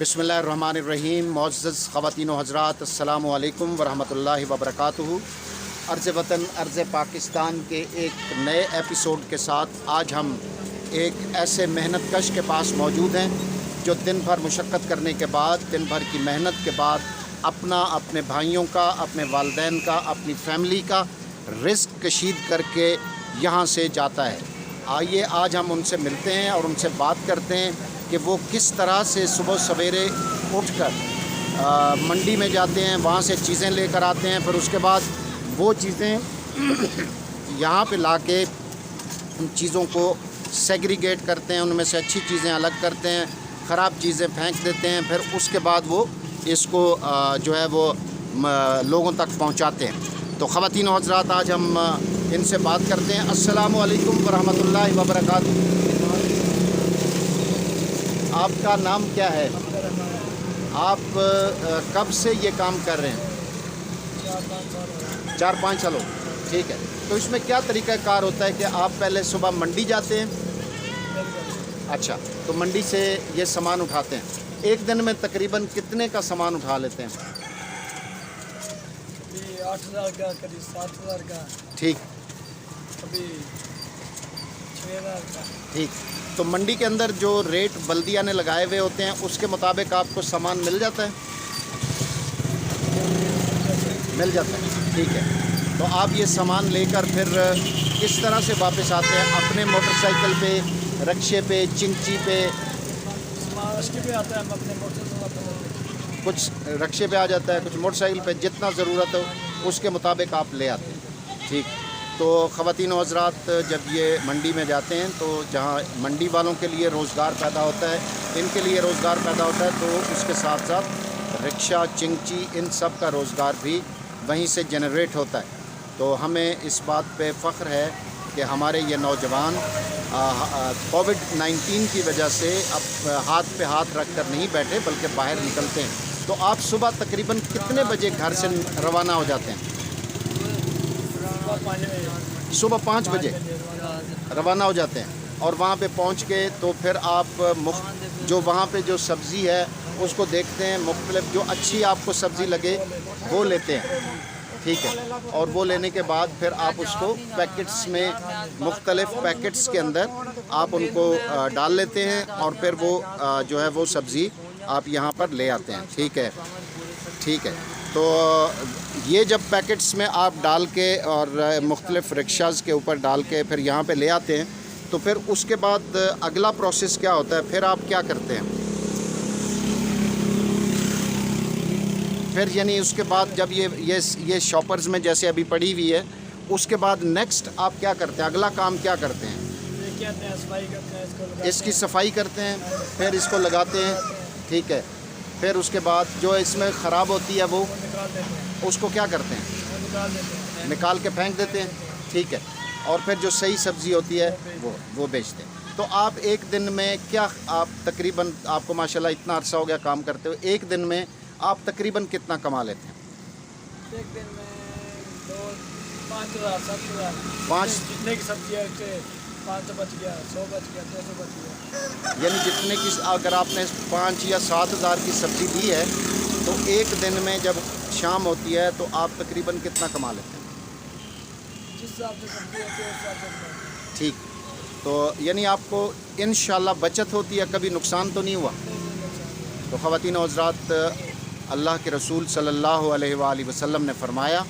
बिस्मिल्लाहिर्रहमानिर्रहीम। मुअज़्ज़ज़ ख़वातीन व हज़रात, अस्सलामु अलैकुम व रहमतुल्लाहि व बरकातुहू। अर्ज़ वतन अर्ज़ पाकिस्तान के एक नए एपिसोड के साथ आज हम एक ऐसे मेहनत कश के पास मौजूद हैं जो दिन भर मुशक्क़त करने के बाद, दिन भर की मेहनत के बाद अपने भाइयों का, अपने वालिदैन का, अपनी फैमिली का रिज़्क़ कशीद करके यहाँ से जाता है। आइए आज हम उनसे मिलते हैं और उनसे बात करते हैं कि वो किस तरह से सुबह सवेरे उठकर मंडी में जाते हैं, वहाँ से चीज़ें लेकर आते हैं, फिर उसके बाद वो चीज़ें यहाँ पे लाके उन चीज़ों को सेग्रीगेट करते हैं, उनमें से अच्छी चीज़ें अलग करते हैं, ख़राब चीज़ें फेंक देते हैं, फिर उसके बाद वो इसको जो है वो लोगों तक पहुँचाते हैं। तो ख़वातीन व हज़रात, आज हम इनसे बात करते हैं। अस्सलामु अलैकुम व रहमतुल्लाहि व बरकातुहू। आपका नाम क्या है? आप कब से ये काम कर रहे हैं? 4-5 सालों। ठीक है। तो इसमें क्या तरीक़ाकार होता है कि आप पहले सुबह मंडी जाते हैं? अच्छा, तो मंडी से ये सामान उठाते हैं। एक दिन में तकरीबन कितने का सामान उठा लेते हैं? 8,000 का, कभी 7,000 का। ठीक। कभी 6,000 का। ठीक। तो मंडी के अंदर जो रेट बल्दिया ने लगाए हुए होते हैं उसके मुताबिक आपको सामान मिल जाता है? मिल जाता है। ठीक है। तो आप ये सामान लेकर फिर किस तरह से वापस आते हैं? अपने मोटरसाइकिल पे, रिक्शे पे, चिंची पे? रिक्शे पे आता है, हम अपने मोटरसाइकिल। कुछ रिक्शे पे आ जाता है, कुछ मोटरसाइकिल पे, जितना ज़रूरत हो उसके मुताबिक आप ले आते हैं। ठीक। तो ख़वातीन व हज़रात, जब ये मंडी में जाते हैं तो जहाँ मंडी वालों के लिए रोज़गार पैदा होता है, इनके लिए रोज़गार पैदा होता है, तो उसके साथ साथ रिक्शा, चिंची, इन सब का रोज़गार भी वहीं से जनरेट होता है। तो हमें इस बात पे फ़ख्र है कि हमारे ये नौजवान कोविड-19 की वजह से अब हाथ पे हाथ रख कर नहीं बैठे बल्कि बाहर निकलते हैं। तो आप सुबह तकरीबन कितने बजे घर से रवाना हो जाते हैं? सुबह 5 बजे रवाना हो जाते हैं और वहाँ पे पहुँच के तो फिर आप जो वहाँ पे जो सब्ज़ी है उसको देखते हैं, मुख्तलिफ जो अच्छी आपको सब्ज़ी लगे वो लेते हैं। ठीक है। और वो लेने के बाद फिर आप उसको पैकेट्स में, मुख्तलिफ पैकेट्स के अंदर आप उनको डाल लेते हैं और फिर वो जो है वो सब्ज़ी आप यहाँ पर ले आते हैं। ठीक है। ठीक है। तो ये जब पैकेट्स में आप डाल के और मुख्तलिफ रिक्शाज़ के ऊपर डाल के फिर यहाँ पे ले आते हैं, तो फिर उसके बाद अगला प्रोसेस क्या होता है? फिर आप क्या करते हैं? फिर यानी उसके बाद जब ये शॉपर्स में जैसे अभी पड़ी हुई है, उसके बाद नेक्स्ट आप क्या करते हैं? अगला काम क्या करते हैं? सफाई करते हैं, इसकी सफाई करते हैं, फिर इसको लगाते हैं। ठीक है। फिर उसके बाद जो इसमें ख़राब होती है वो उसको क्या करते हैं? निकाल के फेंक देते हैं। ठीक है। और फिर जो सही सब्ज़ी होती है वो बेचते हैं। तो आप एक दिन में क्या, आप तकरीबन, आपको माशाल्लाह इतना अरसा हो गया काम करते हुए, एक दिन में आप तकरीबन कितना कमा लेते हैं? एक दिन में 5,000 7,000। 5 जितने की सब्जी है उससे 500 बच गया, 100 बच गया, 200 बच गया। यानी जितने की, अगर आपने 5 या 7,000 की सब्ज़ी दी है तो एक दिन में जब शाम होती है तो आप तकरीबन कितना कमा लेते हैं? जिस हिसाब से सब्जी होती है उस हिसाब से। ठीक। तो यानी आपको इंशाल्लाह बचत होती है, कभी नुकसान तो नहीं हुआ? तो ख़वातीन व हज़रात, अल्लाह के रसूल सल्लल्लाहु अलैहि वसल्लम ने फरमाया,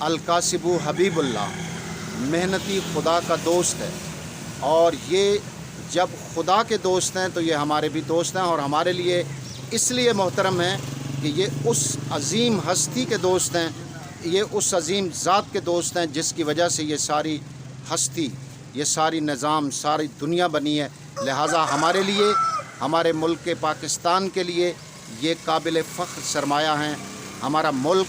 अल-कासिबु हबीबुल्लाह, मेहनती खुदा का दोस्त है। और ये जब खुदा के दोस्त हैं तो ये हमारे भी दोस्त हैं, और हमारे लिए इसलिए मोहतरम हैं कि ये उस अज़ीम हस्ती के दोस्त हैं, ये उस अज़ीम ज़ात के दोस्त हैं जिसकी वजह से ये सारी हस्ती, ये सारी निज़ाम, सारी दुनिया बनी है। लिहाजा हमारे लिए, हमारे मुल्क के पाकिस्तान के लिए ये काबिल फ़ख्र सरमाया हैं। हमारा मुल्क,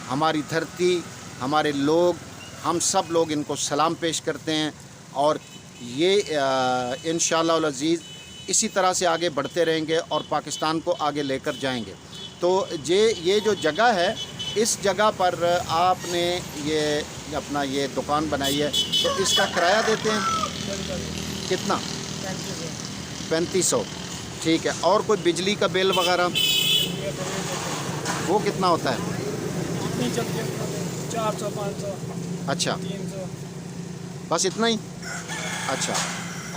हमारी धरती, हमारे लोग, हम सब लोग इनको सलाम पेश करते हैं और ये इंशाअल्लाह अज़ीज़ इसी तरह से आगे बढ़ते रहेंगे और पाकिस्तान को आगे लेकर जाएंगे। तो ये जो जगह है, इस जगह पर आपने ये अपना ये दुकान बनाई है, तो इसका किराया देते हैं कितना? 3500। 3500। ठीक है। और कोई बिजली का बिल वगैरह ये तो ये वो कितना होता है? इतनी चलती है 400 500 अच्छा, 300। बस इतना ही? अच्छा।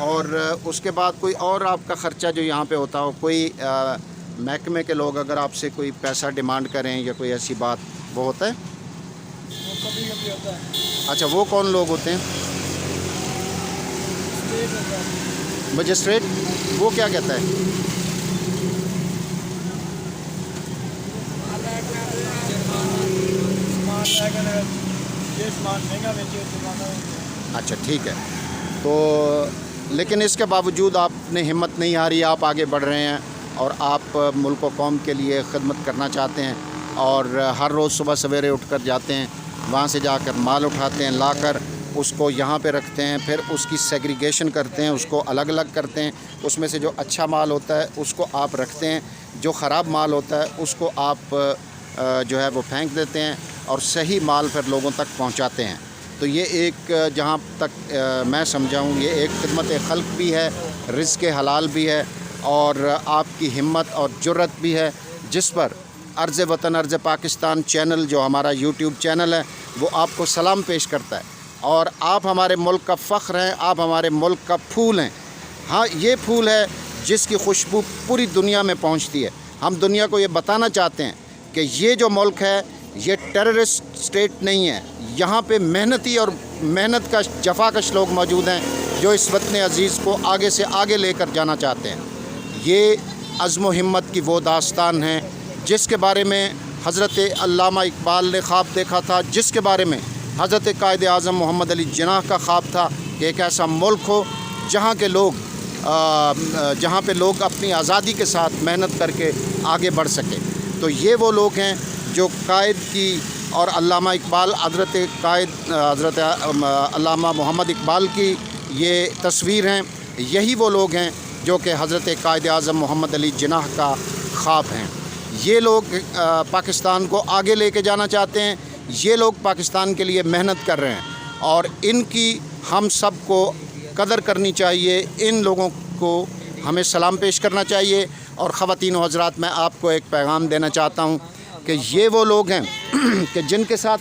और उसके बाद कोई और आपका ख़र्चा जो यहाँ पे होता हो, कोई महकमे के लोग अगर आपसे कोई पैसा डिमांड करें या कोई ऐसी बात, वो होता है? वो कभी कभी होता है। अच्छा, वो कौन लोग होते हैं? स्टेट होता है। मजिस्ट्रेट, वो क्या कहता है? सामान अगर ये सामान महंगा बेचे जुर्माना होता है। अच्छा, ठीक है। तो लेकिन इसके बावजूद आपने हिम्मत नहीं हारी, आप आगे बढ़ रहे हैं और आप मुल्क व कौम के लिए खिदमत करना चाहते हैं और हर रोज़ सुबह सवेरे उठकर जाते हैं, वहाँ से जाकर माल उठाते हैं, लाकर उसको यहाँ पे रखते हैं, फिर उसकी सेग्रीगेशन करते हैं, उसको अलग अलग करते हैं। उसमें से जो अच्छा माल होता है उसको आप रखते हैं, जो ख़राब माल होता है उसको आप जो है वो फेंक देते हैं और सही माल फिर लोगों तक पहुँचाते हैं। तो ये एक जहाँ तक मैं समझा हूँ, ये एक खिदमत खल्क भी है, रिज़्क़ हलाल भी है और आपकी हिम्मत और जुर्रत भी है, जिस पर अर्ज़ वतन अर्ज़ पाकिस्तान चैनल जो हमारा यूट्यूब चैनल है वो आपको सलाम पेश करता है। और आप हमारे मुल्क का फ़ख्र हैं, आप हमारे मुल्क का फूल हैं। हाँ, ये फूल है जिसकी खुशबू पूरी दुनिया में पहुंचती है। हम दुनिया को ये बताना चाहते हैं कि ये जो मुल्क है ये टेररिस्ट स्टेट नहीं है। यहाँ पे मेहनती और मेहनत का जफाकश लोग मौजूद हैं जो इस वतन अज़ीज़ को आगे से आगे लेकर जाना चाहते हैं। ये अज़्म व हिम्मत की वो दास्तान है जिसके बारे में हज़रत अल्लामा इकबाल ने ख्वाब देखा था, जिसके बारे में हज़रत कायद आज़म मोहम्मद अली जिन्नाह का ख्वाब था कि एक ऐसा मुल्क हो जहाँ के लोग जहाँ पे लोग अपनी आज़ादी के साथ मेहनत करके आगे बढ़ सकें। तो ये वो लोग हैं जो कायद की और अल्लामा इकबाल हज़रत अल्लामा मोहम्मद इकबाल की ये तस्वीर हैं। यही वो लोग हैं जो कि हज़रत कायद आज़म मोहम्मद अली जिन्नाह का ख्वाब हैं। ये लोग पाकिस्तान को आगे लेके जाना चाहते हैं, ये लोग पाकिस्तान के लिए मेहनत कर रहे हैं और इनकी हम सब को कदर करनी चाहिए। इन लोगों को हमें सलाम पेश करना चाहिए। और ख़वातीन व हज़रात, मैं आपको एक पैगाम देना चाहता हूँ कि ये वो लोग हैं कि जिनके साथ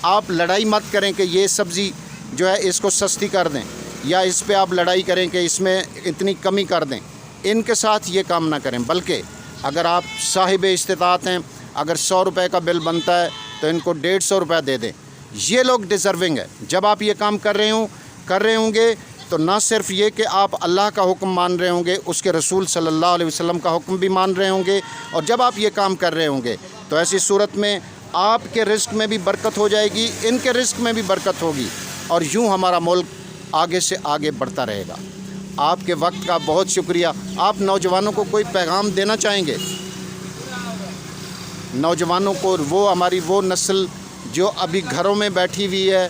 आप लड़ाई मत करें कि ये सब्ज़ी जो है इसको सस्ती कर दें, या इस पे आप लड़ाई करें कि इसमें इतनी कमी कर दें। इनके साथ ये काम ना करें, बल्कि अगर आप साहिब इस्तिताअत हैं, अगर 100 रुपये का बिल बनता है तो इनको 150 रुपये दे दें। ये लोग डिज़र्विंग है। जब आप ये काम कर रहे होंगे तो ना सिर्फ ये कि आप अल्लाह का हुक्म मान रहे होंगे, उसके रसूल सल्लल्लाहु अलैहि वसल्लम का हुक्म भी मान रहे होंगे। और जब आप ये काम कर रहे होंगे तो ऐसी सूरत में आपके रिस्क में भी बरकत हो जाएगी, इनके रिस्क में भी बरकत होगी और यूँ हमारा मुल्क आगे से आगे बढ़ता रहेगा। आपके वक्त का बहुत शुक्रिया। आप नौजवानों को कोई पैगाम देना चाहेंगे? नौजवानों को, वो हमारी वो नस्ल जो अभी घरों में बैठी हुई है,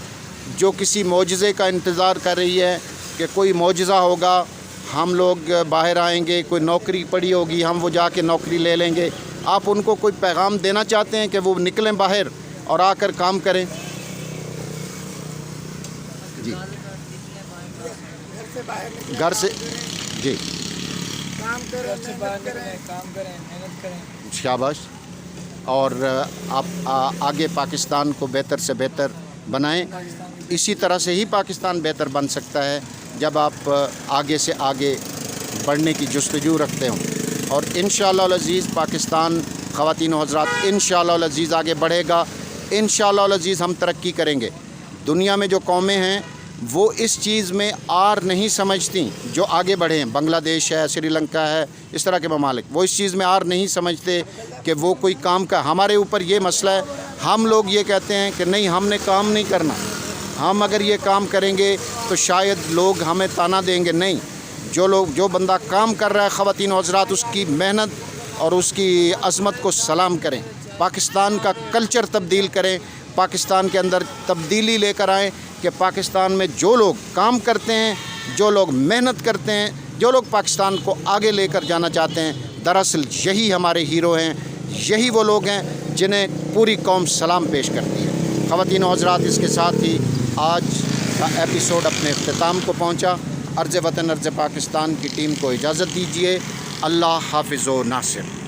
जो किसी मौजज़े का इंतज़ार कर रही है कि कोई मौजज़ा होगा, हम लोग बाहर आएंगे, कोई नौकरी पड़ी होगी, हम वो जाके नौकरी ले लेंगे। आप उनको कोई पैगाम देना चाहते हैं कि वो निकलें बाहर और आकर काम करें? जी, घर से जी काम करें, काम करें, मेहनत करें। शाबाश। और आप आगे पाकिस्तान को बेहतर से बेहतर बनाएं। इसी तरह से ही पाकिस्तान बेहतर बन सकता है जब आप आगे से आगे बढ़ने की जुस्तजू रखते हों। और इंशाअल्लाह अज़ीज़ पाकिस्तान, ख़वातीन व हज़रात, इंशाअल्लाह अज़ीज़ आगे बढ़ेगा। इंशाअल्लाह अज़ीज़ हम तरक्की करेंगे। दुनिया में जो कौमें हैं वो इस चीज़ में आर नहीं समझती जो आगे बढ़े हैं। बांग्लादेश है, श्रीलंका है, इस तरह के ममालिक, वो इस चीज़ में आर नहीं समझते कि वो कोई काम का। हमारे ऊपर ये मसला है, हम लोग ये कहते हैं कि नहीं, हमने काम नहीं करना, हम अगर ये काम करेंगे तो शायद लोग हमें ताना देंगे। नहीं, जो बंदा काम कर रहा है ख़वातीन व हज़रात, उसकी मेहनत और उसकी अज़मत को सलाम करें। पाकिस्तान का कल्चर तब्दील करें, पाकिस्तान के अंदर तब्दीली लेकर आएँ कि पाकिस्तान में जो लोग काम करते हैं, जो लोग मेहनत करते हैं, जो लोग पाकिस्तान को आगे लेकर जाना चाहते हैं, दरअसल यही हमारे हीरो हैं, यही वो लोग हैं जिन्हें पूरी कौम सलाम पेश करती है। ख़वातीन व हज़रात, इसके साथ ही आज का एपिसोड अपने इख्तिताम को पहुंचा। अर्ज़ वतन अर्ज़ पाकिस्तान की टीम को इजाज़त दीजिए। अल्लाह हाफिज़ व नासिर।